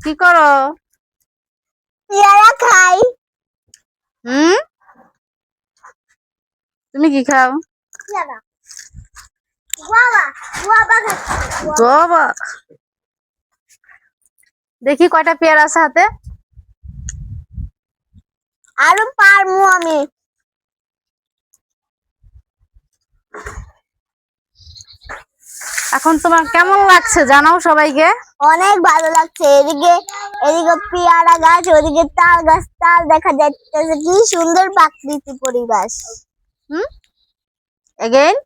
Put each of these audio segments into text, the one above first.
কি করো? পেয়ারা খাই। হুম, তুমি কি খাও? পেয়ারা গুয়াভা গুয়াভা খাচ্ছি বাবা, দেখি কয়টা পেয়ারা আছে হাতে। আরো পারমু আমি। এখন তোমার কেমন লাগছে জানাও সবাইকে। অনেক ভালো লাগছে। এদিকে এদিকে পেয়ারা গাছ, ওদিকে তাল গাছ, তাল দেখা যাচ্ছে। কি সুন্দর প্রাকৃতিক পরিবেশ। হুম, এগেইন।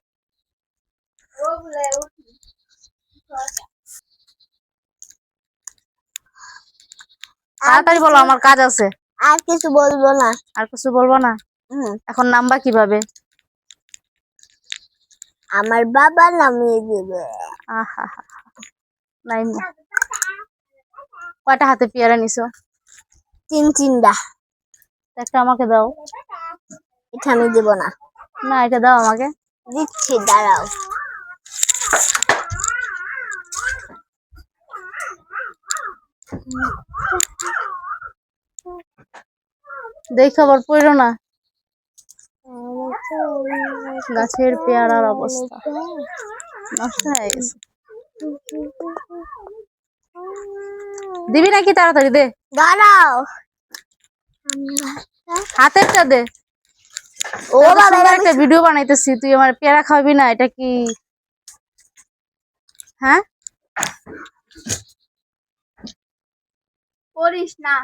তাড়াতাড়ি বলো, আমার কাজ আছে। আর কিছু বলবো না। আর কিছু বলবো না? এখন নামবা কিভাবে? আমার বাবা নামিয়ে দিবে। আহা, নাই না। কয়টা হাতে পেয়ারা নিছো? চিনচিন্ডা। একটা আমাকে দাও। এটা আমি দেব না। না, এটা দাও আমাকে। দিচ্ছি, দাঁড়াও। দেখো আবার পড়ো না। গাছের পেয়ারার অবস্থা নষ্ট হয়ে গেছে। দিবি নাকি? তাড়াতাড়ি দে। দাঁড়াও। হাতেরটা দে। ও এত বাবা, সুন্দর একটা ভিডিও বানাইতেছি, তুই আমার পেয়ারা খাবি না? এটা কি? হ্যাঁ, করিস না।